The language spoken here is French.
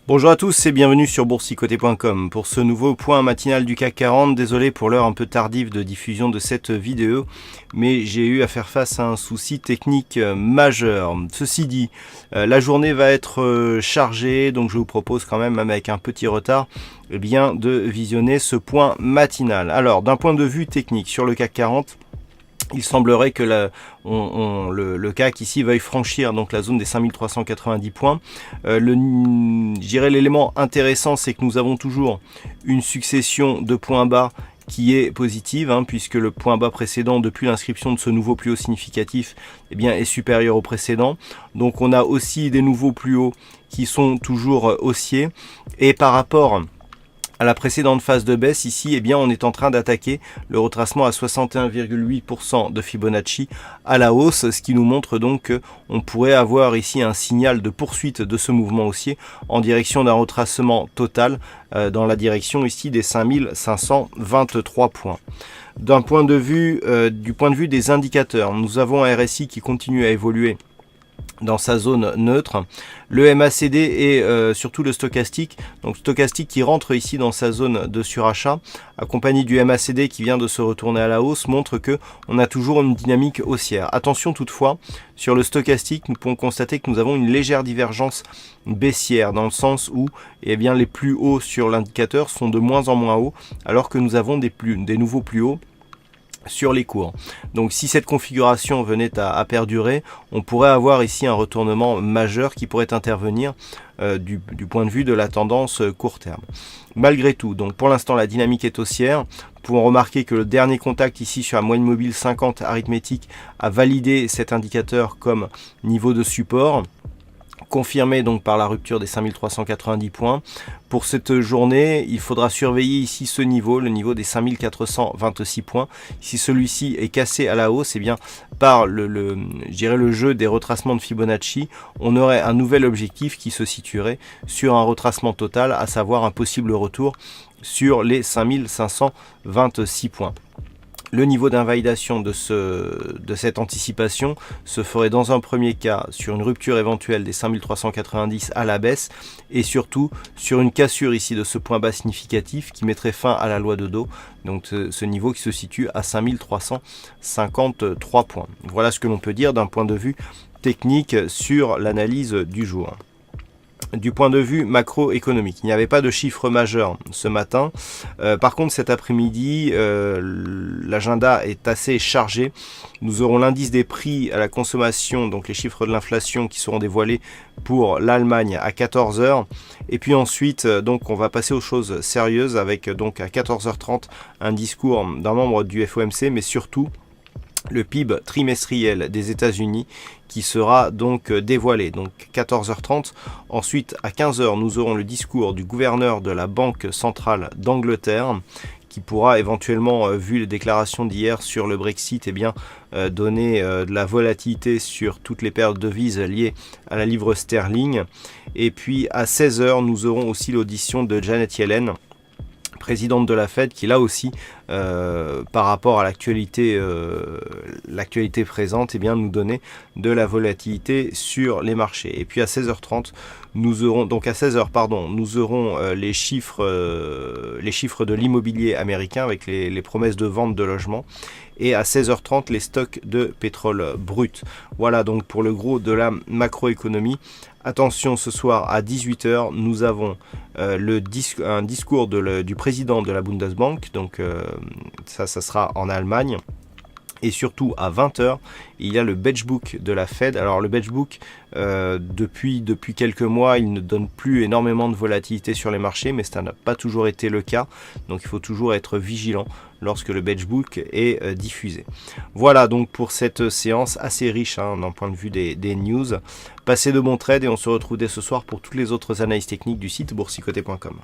Bonjour à tous et bienvenue sur boursicoté.com pour ce nouveau point matinal du CAC 40. Désolé pour l'heure un peu tardive de diffusion de cette vidéo, mais j'ai eu à faire face à un souci technique majeur. Ceci dit, la journée va être chargée, donc je vous propose quand même avec un petit retard, de visionner ce point matinal. Alors, d'un point de vue technique sur le CAC 40, il semblerait que le CAC ici veuille franchir donc la zone des 5390 points. Je dirais l'élément intéressant, c'est que nous avons toujours une succession de points bas qui est positive, puisque le point bas précédent depuis l'inscription de ce nouveau plus haut significatif est supérieur au précédent. Donc on a aussi des nouveaux plus hauts qui sont toujours haussiers. Et par rapport à la précédente phase de baisse, ici, on est en train d'attaquer le retracement à 61,8% de Fibonacci à la hausse, ce qui nous montre donc qu'on pourrait avoir ici un signal de poursuite de ce mouvement haussier en direction d'un retracement total dans la direction ici des 5523 points. Du point de vue des indicateurs, nous avons un RSI qui continue à évoluer dans sa zone neutre, le MACD et surtout le stochastique, donc stochastique qui rentre ici dans sa zone de surachat, accompagné du MACD qui vient de se retourner à la hausse, montre que on a toujours une dynamique haussière. Attention toutefois, sur le stochastique, nous pouvons constater que nous avons une légère divergence baissière, dans le sens où les plus hauts sur l'indicateur sont de moins en moins hauts, alors que nous avons des nouveaux plus hauts sur les cours. Donc si cette configuration venait à perdurer, on pourrait avoir ici un retournement majeur qui pourrait intervenir du point de vue de la tendance court terme. Malgré tout, donc pour l'instant la dynamique est haussière. Nous pouvons remarquer que le dernier contact ici sur la moyenne mobile 50 arithmétique a validé cet indicateur comme niveau de support, confirmé donc par la rupture des 5390 points. Pour cette journée, il faudra surveiller ici ce niveau, le niveau des 5426 points. Si celui-ci est cassé à la hausse, par le jeu des retracements de Fibonacci, on aurait un nouvel objectif qui se situerait sur un retracement total, à savoir un possible retour sur les 5526 points. Le niveau d'invalidation de cette anticipation se ferait dans un premier cas sur une rupture éventuelle des 5390 à la baisse et surtout sur une cassure ici de ce point bas significatif qui mettrait fin à la loi de Dow, donc ce niveau qui se situe à 5353 points. Voilà ce que l'on peut dire d'un point de vue technique sur l'analyse du jour. Du point de vue macroéconomique, il n'y avait pas de chiffres majeurs ce matin. Par contre, cet après-midi, l'agenda est assez chargé. Nous aurons l'indice des prix à la consommation, donc les chiffres de l'inflation qui seront dévoilés pour l'Allemagne à 14 h. Et puis ensuite, donc, on va passer aux choses sérieuses avec donc à 14h30 un discours d'un membre du FOMC, mais surtout le PIB trimestriel des États-Unis qui sera donc dévoilé, donc 14h30. Ensuite, à 15h, nous aurons le discours du gouverneur de la Banque centrale d'Angleterre qui pourra éventuellement, vu les déclarations d'hier sur le Brexit, donner de la volatilité sur toutes les pertes de devises liées à la livre sterling. Et puis à 16h, nous aurons aussi l'audition de Janet Yellen, présidente de la Fed, qui là aussi, par rapport à l'actualité présente, nous donnait de la volatilité sur les marchés. Et puis à 16h30, nous aurons les chiffres de l'immobilier américain avec les promesses de vente de logements. Et à 16h30, les stocks de pétrole brut. Voilà donc pour le gros de la macroéconomie. Attention, ce soir à 18h, nous avons un discours du président de la Bundesbank, donc ça sera en Allemagne. Et surtout à 20h, il y a le Beige-Book de la Fed. Alors le Beige-Book, depuis quelques mois, il ne donne plus énormément de volatilité sur les marchés, mais ça n'a pas toujours été le cas. Donc il faut toujours être vigilant lorsque le Beige-Book est diffusé. Voilà donc pour cette séance assez riche d'un point de vue des news. Passez de bons trades et on se retrouve dès ce soir pour toutes les autres analyses techniques du site boursicoté.com.